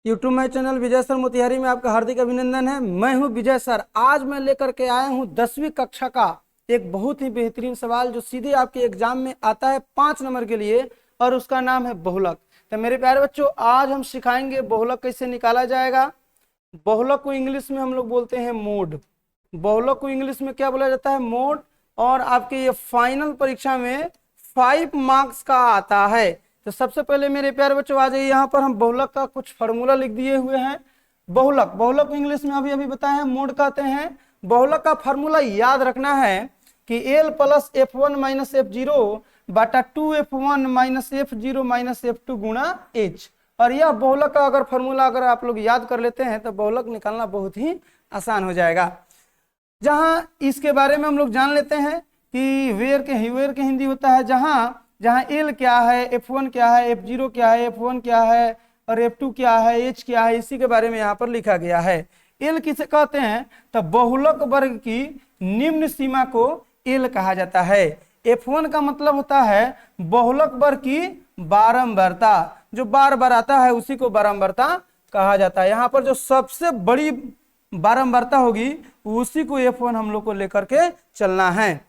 YouTube my channel Vijay sir Motihari में आपका हार्दिक अभिनंदन है। मैं हूं विजय सर। आज मैं लेकर के आया हूं 10वीं कक्षा का एक बहुत ही बेहतरीन सवाल जो सीधे आपके एग्जाम में आता है 5 नंबर के लिए, और उसका नाम है बहुलक। तो मेरे प्यारे बच्चों, आज हम सिखाएंगे बहुलक कैसे निकाला जाएगा। बहुलक को इंग्लिश में हम लोग बोलते हैं मोड। बहुलक को इंग्लिश में क्या बोला जाता है? मोड। और आपके ये फाइनल परीक्षा में 5 मार्क्स का आता है। तो सबसे पहले मेरे प्यारे बच्चों आ जाइए, यहाँ पर हम बहुलक का कुछ फार्मूला लिख दिए हुए हैं। बहुलक इंग्लिश में अभी बताए हैं मोड कहते हैं। बहुलक का फार्मूला याद रखना है कि L plus F1 minus F0 बटा 2F1 minus F0 minus F2 गुणा H। और यह बहुलक का अगर फार्मूला अगर आप लोग याद कर लेते हैं तो बहुलक निकालना बहुत ही आसान हो जाएगा। जहां इसके बारे में हम लोग जान लेते हैं कि वेयर के हिंदी होता है जहां L क्या है, F1 क्या है, F0 क्या है, F1 क्या है और F2 क्या है, H क्या है, इसी के बारे में यहाँ पर लिखा गया है। L किसे कहते हैं? तो बहुलक वर्ग की निम्न सीमा को L कहा जाता है। F1 का मतलब होता है बहुलक वर्ग की बारंबारता, जो बार बार आता है उसी को बारंबारता कहा जाता है। यहाँ पर जो सबसे बड़ी बारंबारता होगी उसी को F1 हम लोग को लेकर के चलना है।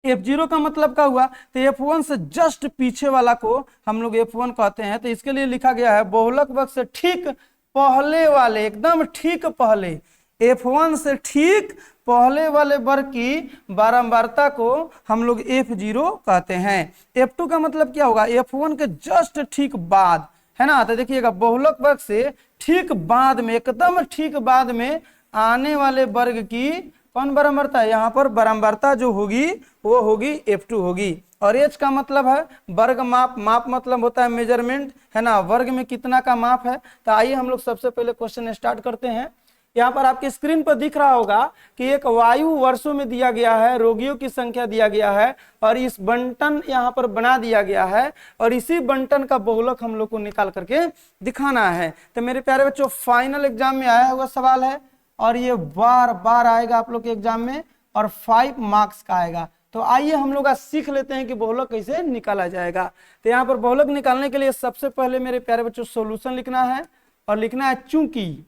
F0 का मतलब क्या हुआ? तो F1 से जस्ट पीछे वाला को हम लोग F1 कहते हैं। तो इसके लिए लिखा गया है बहुलक वर्ग से ठीक पहले वाले, एकदम ठीक पहले, F1 से ठीक पहले वाले वर्ग की बारंबारता को हम लोग F0 कहते हैं। F2 का मतलब क्या होगा? F1 के जस्ट ठीक बाद, है ना। तो देखिएगा बहुलक वर्ग से ठीक बाद में, एकदम ठीक बाद में आने वाले वर्ग की कौन बारंबारता है? यहाँ पर बारंबारता जो होगी वो होगी F2 होगी। और H का मतलब है वर्ग माप। माप मतलब होता है मेजरमेंट, है ना। वर्ग में कितना का माप है। तो आइए हम लोग सबसे पहले क्वेश्चन स्टार्ट करते हैं। यहाँ पर आपके स्क्रीन पर दिख रहा होगा कि एक वायु वर्षों में दिया गया है, रोगियों की संख्या दिया गया है और इस बंटन यहाँ पर बना दिया गया है और इसी बंटन का बहुलक हम लोग को निकाल करके दिखाना है। तो मेरे प्यारे बच्चों, फाइनल एग्जाम में आया हुआ सवाल है और ये बार बार आएगा आप लोग के एग्जाम में और 5 मार्क्स का आएगा। तो आइए हम लोग आज सीख लेते हैं कि बहुलक कैसे निकाला जाएगा। तो यहाँ पर बहुलक निकालने के लिए सबसे पहले मेरे प्यारे बच्चों सॉल्यूशन लिखना है और लिखना है चूंकि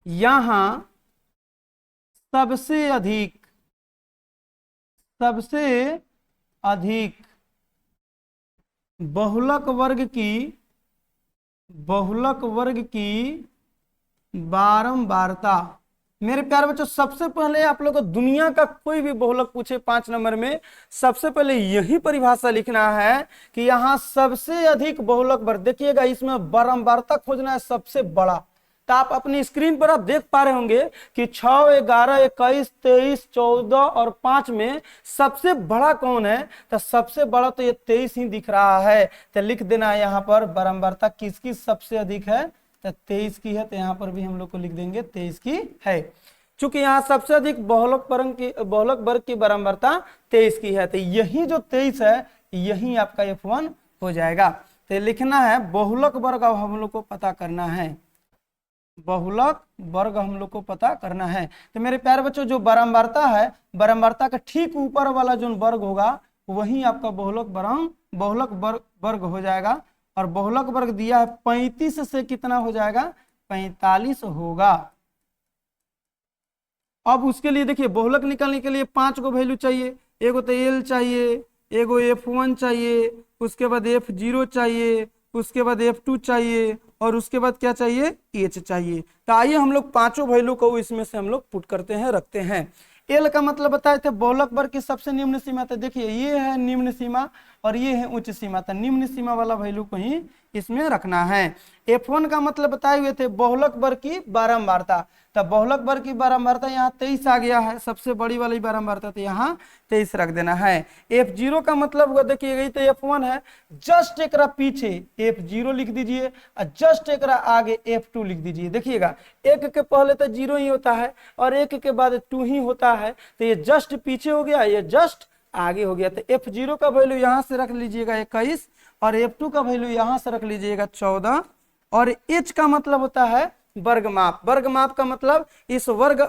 यहां सबसे अधिक बहुलक वर्ग की बारंबारता। मेरे प्यारे बच्चों, सबसे पहले आप लोग को दुनिया का कोई भी बहुलक पूछे 5 नंबर में, सबसे पहले यही परिभाषा लिखना है कि यहाँ सबसे अधिक बहुलक वर्ग। देखिएगा, इसमें बारंबारता खोजना है सबसे बड़ा। तो आप अपनी स्क्रीन पर आप देख पा रहे होंगे कि 6, 11, 21, 23, 14 और 5 में सबसे बड़ा कौन है? तो सबसे बड़ा तो ये 23 ही दिख रहा है। तो लिख देना है यहाँ पर बारंबारता किसकी सबसे अधिक है? तो 23 की है। तो यहाँ पर भी हम लोग को लिख देंगे 23 की है। चूंकि यहाँ सबसे अधिक बहुलक वर्ग की बारंबारता 23 की है, तो यही जो 23 है यही आपका F1 हो जाएगा। तो लिखना है बहुलक वर्ग। अब हम लोग को पता करना है, बहुलक वर्ग हम लोग को पता करना है। तो मेरे प्यारे बच्चों, जो बारंबारता है, बारंबारता का ठीक ऊपर वाला जो वर्ग होगा वही आपका बहुलक वर्ग हो जाएगा। और बहुलक वर्ग दिया है 35 से कितना हो जाएगा? 45 होगा। अब उसके लिए देखिए, बहुलक निकालने के लिए 5 को वैल्यू चाहिए। एगो तो L चाहिए, एगो F1 चाहिए, उसके बाद F0 चाहिए, उसके बाद F2 चाहिए और उसके बाद क्या चाहिए? H चाहिए। तो आइए हम लोग पांचों वैल्यू को इसमें से हम लोग पुट करते हैं, रखते हैं। L का मतलब बताए थे बहुलक वर्ग की सबसे निम्न सीमा। तो देखिए, ये है निम्न सीमा और ये है उच्च सीमा। तो निम्न सीमा वाला वैल्यू को ही इसमें रखना है। F1 का मतलब बताए हुए थे बहुलक वर्ग की बारंबारता। तब बहुलक वर्ग की बारंबारता यहाँ 23 आ गया है, सबसे बड़ी वाली बारंबारता, तो यहाँ 23 रख देना है। F0 का मतलब देखिए, गई तो F1 है, जस्ट एक पीछे F0 लिख दीजिए और जस्ट एक आगे F2 लिख दीजिए। देखिएगा, एक के पहले तो 0 ही होता है और एक के बाद 2 ही होता है। तो ये जस्ट पीछे हो गया, ये जस्ट आगे हो गया। तो F0 का वैल्यू यहाँ से रख लीजिएगा 21 और F2 का वैल्यू यहाँ से रख लीजिएगा 14। और H का मतलब होता है वर्ग माप। वर्ग माप का मतलब इस वर्ग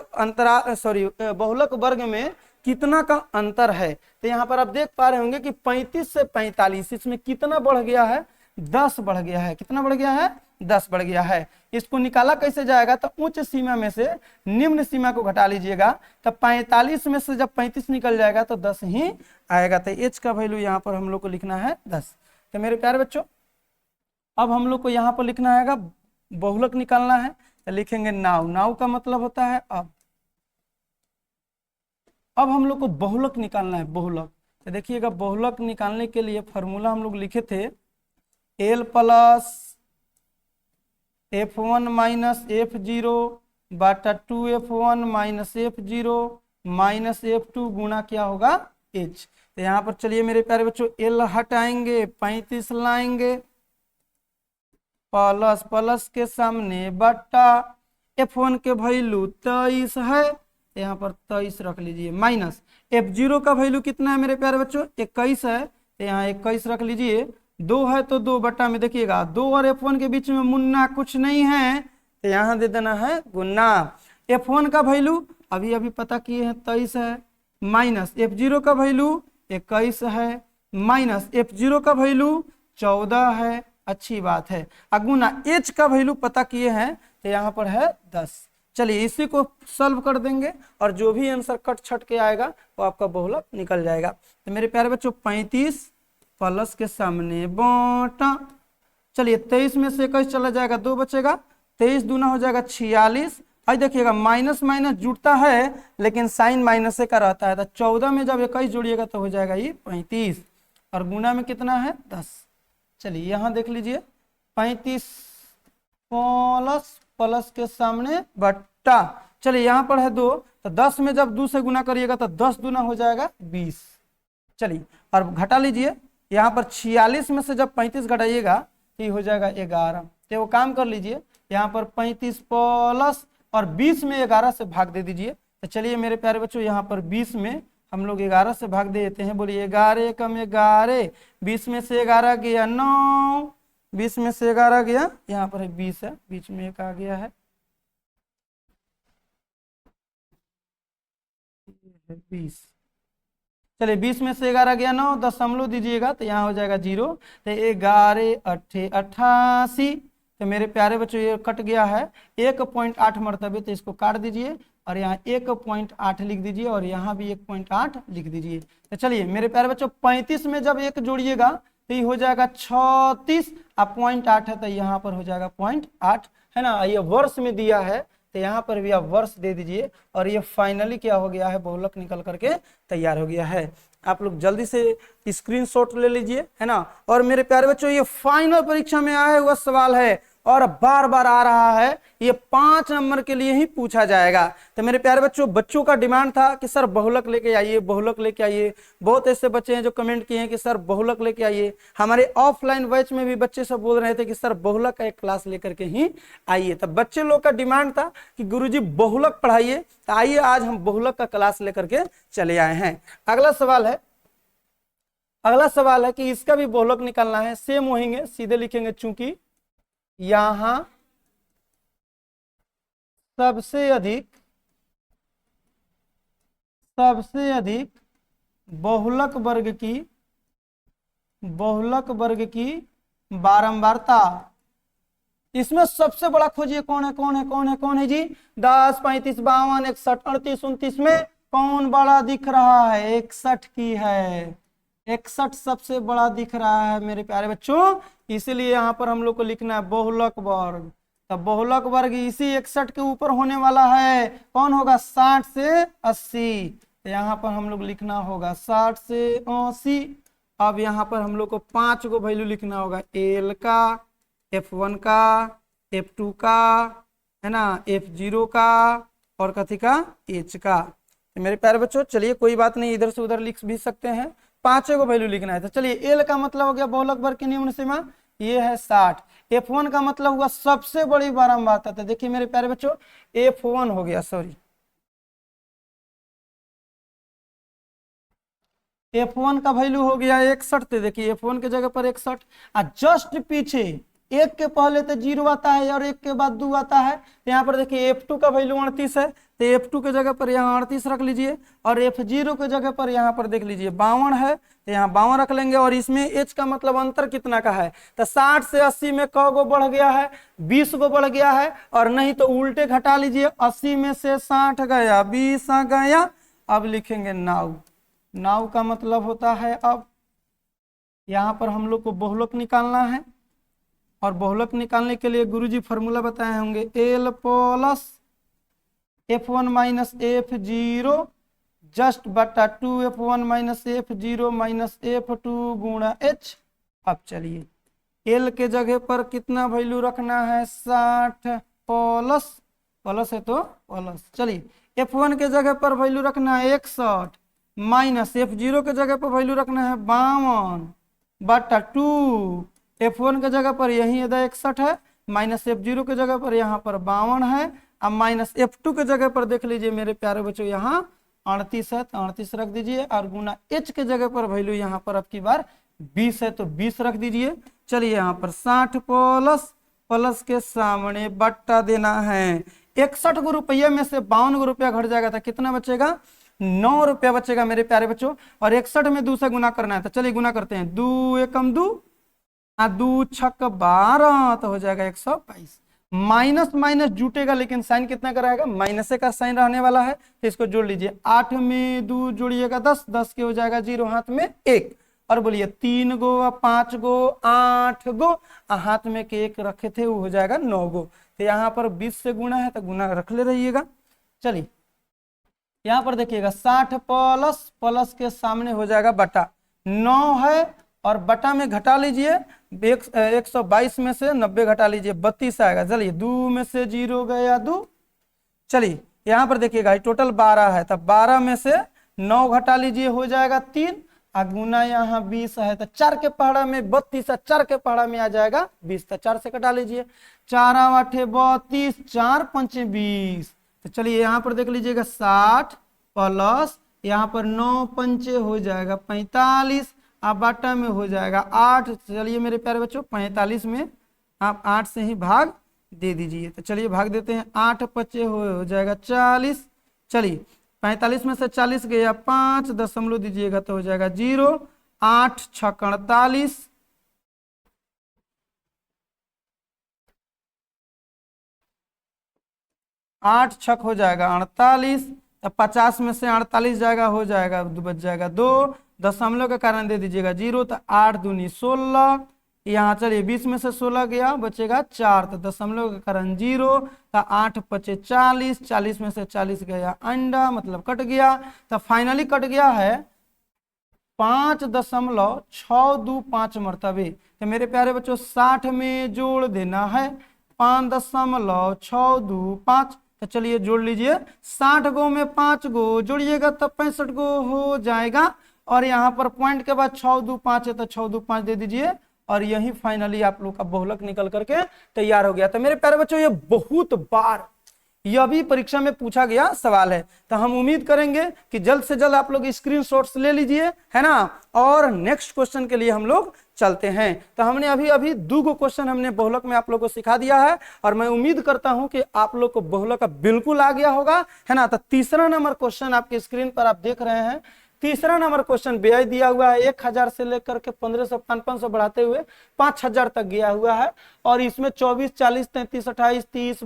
बहुलक वर्ग में कितना का अंतर है। तो यहाँ पर आप देख पा रहे होंगे कि 35 से 45, इसमें कितना बढ़ गया है? 10 बढ़ गया है। कितना बढ़ गया है? 10 बढ़ गया है। इसको निकाला कैसे जाएगा, तो उच्च सीमा में से निम्न सीमा को घटा लीजिएगा, तो 45 में से जब 35 निकल जाएगा तो 10 ही आएगा। तो एच का वैल्यू यहाँ पर हम लोग को लिखना है 10। तो मेरे प्यारे बच्चों, अब हम लोग को यहाँ पर लिखना है बहुलक निकालना है, तो लिखेंगे नाव। नाव का मतलब होता है अब हम लोग को बहुलक निकालना है, बहुलक। तो देखिएगा, बहुलक निकालने के लिए फॉर्मूला हम लोग लिखे थे L plus F1 minus F0 बटा 2F1 minus F0 minus F2 गुना क्या होगा H। तो यहाँ पर चलिए मेरे प्यारे बच्चों, L हटाएंगे, 35 लाएंगे, प्लस प्लस के सामने बटा F1 के वैल्यू 23 है, यहाँ पर 23 रख लीजिए, माइनस F0 का वैल्यू कितना है मेरे प्यारे बच्चों 21 है, तो यहाँ 21 रख लीजिए। 2 है तो 2 बट्टा में देखिएगा 2 और F1 के बीच में मुन्ना कुछ नहीं है, तो यहाँ दे देना है गुन्ना। F1 का वैल्यू अभी अभी पता किए हैं 23 है, माइनस F0 का वैल्यू 21 है, माइनस F0 का वैल्यू 14 है, अच्छी बात है। अगुना H का वैल्यू पता किए हैं, तो यहाँ पर है 10। चलिए इसी को सॉल्व कर देंगे और जो भी आंसर कट छट के आएगा वो आपका बहुलक निकल जाएगा। तो मेरे प्यारे बच्चों, 35 प्लस के सामने बाटा, चलिए 23 में से 21 चला जाएगा, 2 बचेगा, 23 दूना हो जाएगा 46। आज देखिएगा माइनस माइनस जुड़ता है लेकिन साइन माइनस से का रहता है, तो 14 में जब 21 जोड़िएगा तो हो जाएगा ये 35 और गुना में कितना है 10। चलिए यहाँ देख लीजिए, 35 प्लस प्लस के सामने बट्टा, चलिए यहाँ पर है 2, तो 10 में जब 2 से गुना करिएगा तो 10 दूना हो जाएगा 20। चलिए और घटा लीजिए, यहाँ पर 46 में से जब 35 घटाइएगा तो ये हो जाएगा 11। तो वो काम कर लीजिए, यहाँ पर 35 प्लस और 20 में 11 से भाग दे दीजिए। तो चलिए मेरे प्यारे बच्चों, यहाँ पर 20 में हम लोग 11 से भाग दे देते हैं। बोलिए 11 कम 11, 20 में से 11 गया 9, 20 में से 11 गया, यहाँ पर है 20 है, बीच में एक आ गया है 20। चलिए 20 में से 11 गया 9, दशमलव दीजिएगा तो यहाँ हो जाएगा 0, तो 11 अट्ठे 88। तो मेरे प्यारे बच्चों ये कट गया है 1.8 मरतबे, तो इसको काट दीजिए और यहाँ 1.8 लिख दीजिए और यहाँ भी 1.8 लिख दीजिए। तो चलिए मेरे प्यारे बच्चों, 35 में जब 1 जोड़िएगा तो ये हो जाएगा 36, अब 0.8 है तो यहाँ पर हो जाएगा 0.8 है ना। ये वर्ष में दिया है तो यहाँ पर भी आप वर्ष दे दीजिए और ये फाइनली क्या हो गया है, बहुलक निकल करके तैयार हो गया है। आप लोग जल्दी से स्क्रीनशॉट ले लीजिए, है ना। और मेरे प्यारे बच्चों, ये फाइनल परीक्षा में आया हुआ सवाल है और बार बार आ रहा है, ये 5 नंबर के लिए ही पूछा जाएगा। तो मेरे प्यारे बच्चों, बच्चों का डिमांड था कि सर बहुलक लेके आइए, बहुलक लेके आइए। बहुत ऐसे बच्चे हैं जो कमेंट किए हैं कि सर बहुलक लेके आइए। हमारे ऑफलाइन बैच में भी बच्चे सब बोल रहे थे कि सर बहुलक का एक क्लास लेकर के ही आइए। तो बच्चे लोग का डिमांड था कि गुरुजी बहुलक पढ़ाइए, तो आइए आज हम बहुलक का क्लास लेकर के चले आए हैं। अगला सवाल है कि इसका भी बहुलक निकालना है। सेम होंगे, सीधे लिखेंगे, चूंकि यहां सबसे अधिक बहुलक वर्ग की बारंबारता, इसमें सबसे बड़ा खोजिए कौन है जी। 10, 35, 52, 61, 38, 29 में कौन बड़ा दिख रहा है, 61 की है, 61 सबसे बड़ा दिख रहा है मेरे प्यारे बच्चों। इसीलिए यहाँ पर हम लोग को लिखना है बहुलक वर्ग। तो बहुलक वर्ग इसी 61 के ऊपर होने वाला है, कौन होगा, 60 से 80। तो यहाँ पर हम लोग लिखना होगा 60 से 80। अब यहाँ पर हम लोग को 5 को वैल्यू लिखना होगा, L का, F1 का, F2 का, है ना, F0 का और कथी का, H का। तो मेरे प्यारे बच्चों, चलिए कोई बात नहीं, इधर से उधर लिख भी सकते हैं, 5 को वैल्यू लिखना है। तो चलिए L का मतलब हो गया बहुलक वर्ग की निम्न सीमा, ये है 60। F1 का मतलब हुआ सबसे बड़ी बारंबारता। तो देखिए मेरे प्यारे बच्चों, F1 हो गया, सॉरी, F1 का वैल्यू हो गया 61। तो देखिए F1 के जगह पर 61, जस्ट पीछे एक के पहले तो 0 आता है और एक के बाद 2 आता है। तो यहाँ पर देखिए F2 का वैल्यू 38 है, तो F2 के जगह पर यहाँ 38 रख लीजिए, और F0 के जगह पर यहाँ पर देख लीजिए 52 है, तो यहाँ 52 रख लेंगे। और इसमें H का मतलब अंतर कितना का है, तो 60 से 80 में क गो बढ़ गया है, 20 गो बढ़ गया है, और नहीं तो उल्टे घटा लीजिए, 80 में से 60 गया, 20 आ गया। अब लिखेंगे नाउ, नाउ का मतलब होता है अब यहाँ पर हम लोग को बहुलक निकालना है, और बहुलक निकालने के लिए गुरुजी फॉर्मूला बताए होंगे, L plus F1 minus F0 just बटा 2F1 minus F0 minus F2 गुणा H। अब चलिए L के जगह पर कितना वैल्यू रखना है, 60 प्लस, प्लस है तो प्लस, चलिए F1 के जगह पर वैल्यू रखना है 61 माइनस F0 के जगह पर वैल्यू रखना है 52 बटा 2, F1 के जगह पर यही 61 है, माइनस F0 के जगह पर यहाँ पर 52 है, अब माइनस F2 के जगह पर देख लीजिए मेरे प्यारे बच्चों यहाँ 38 है, तो 38 रख दीजिए, और गुना H के जगह पर वैल्यू यहाँ पर अब की बार 20 है, तो 20 रख दीजिए। चलिए यहाँ पर 60 प्लस, प्लस के सामने बट्टा देना है, 61 गो रुपये में से 52 गो रुपया घट जाएगा, तो कितना बचेगा, 9 रुपया बचेगा मेरे प्यारे बच्चों। और 61 में 2 से गुना करना है, तो चलिए गुना करते हैं, 2 एकम 2, 2 छक 12, तो हो जाएगा 122। माइनस माइनस जुटेगा, लेकिन साइन कितना का रहेगा, माइनस का साइन रहने वाला है, तो इसको जोड़ लीजिए, 8 में 2 जोड़िएगा 10, 10 के हो जाएगा 0, हाथ में 1, और बोलिए 3 गो 5 गो 8 गो, हाथ में के 1 रखे थे वो हो जाएगा 9 गो। तो यहाँ पर 20 से गुना है, तो गुना रख ले रहिएगा। चलिए यहाँ पर देखिएगा 60 प्लस, प्लस के सामने हो जाएगा बटा, 9 है, और बटा में घटा लीजिए, 122 में से 90 घटा लीजिए, 32 आएगा। चलिए 2 में से 0 गया 2, चलिए यहाँ पर देखिएगा टोटल 12 है, तब 12 में से 9 घटा लीजिए, हो जाएगा 3, गुना यहाँ 20 है, तो 4 के पहाड़ा में 32 है, 4 के पहाड़ा में आ जाएगा 20, तो 4 से कटा लीजिए, 4 8 32, 4 5 20। तो चलिए यहाँ पर देख लीजिएगा 60 प्लस यहाँ पर 9 पंचे हो जाएगा 45, अब बाटा में हो जाएगा 8। चलिए मेरे प्यारे बच्चों 45 में आप 8 से ही भाग दे दीजिए, तो चलिए भाग देते हैं, 8 पचे हो जाएगा 40। चलिए 45 में से 40 गया 5 दशमलव दीजिएगा, तो हो जाएगा 0, 8 6 48, 8 छक हो जाएगा 48, अब 50 में से 48 जाएगा, हो जाएगा बच जाएगा 2, दशमलव के कारण दे दीजिएगा 0, तो 8 दूनी 16, यहाँ चलिए 20 में से 16 गया बचेगा 4, तो दशमलव के कारण 0, तो 8 पचे 40, 40 में से 40 गया अंडा, मतलब कट गया, तो फाइनली कट गया है 5.625 मरतबे। तो मेरे प्यारे बच्चों 60 में जोड़ देना है 5.625, तो चलिए जोड़ लीजिए, 60 गो में 5 गो जोड़िएगा तब 65 गो हो जाएगा, और यहाँ पर पॉइंट के बाद 6 2 5 है, तो 6 2 5 दे दीजिए, और यही फाइनली आप लोग का बहुलक निकल करके तैयार हो गया। तो मेरे प्यारे बच्चों ये बहुत बार यह भी परीक्षा में पूछा गया सवाल है, तो हम उम्मीद करेंगे कि जल्द से जल्द आप लोग स्क्रीनशॉट्स ले लीजिए, है ना। और नेक्स्ट क्वेश्चन के लिए हम लोग चलते हैं। तो हमने अभी 2 क्वेश्चन हमने बहुलक में आप लोग को सिखा दिया है, और मैं उम्मीद करता हूं कि आप लोग को बहुलक बिल्कुल आ गया होगा, है ना। तो तीसरा नंबर क्वेश्चन आपके स्क्रीन पर आप देख रहे हैं, तीसरा नंबर क्वेश्चन ब्याज दिया हुआ है 1000 से लेकर के 1500 500 बढ़ाते हुए 5000 तक गया हुआ है, और इसमें 24 40 33 28 30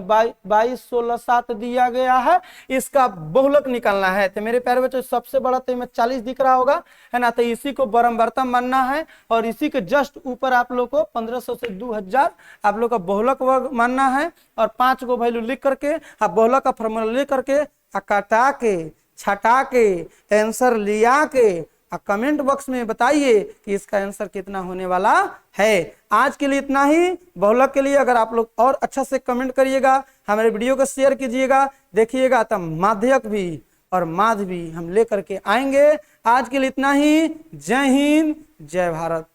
22 16 7 दिया गया है। इसका बहुलक निकालना है। तो मेरे प्यारे बच्चों सबसे बड़ा तो में 40 दिख रहा होगा, है ना, तो इसी को बरम्बारता मानना है, और इसी के जस्ट ऊपर आप लोग को 1500 से 2000 आप लोग का बहुलक वर्ग मानना है, और 5 गो वैल्यू लिख करके बहुलक का फॉर्मूला लिख करके काटा के छटा के आंसर लिया के कमेंट बॉक्स में बताइए कि इसका आंसर कितना होने वाला है। आज के लिए इतना ही। बहुलक के लिए अगर आप लोग और अच्छा से कमेंट करिएगा, हमारे वीडियो को शेयर कीजिएगा, देखिएगा, तब माध्यक भी और माध्य भी हम लेकर के आएंगे। आज के लिए इतना ही। जय हिंद, जय भारत।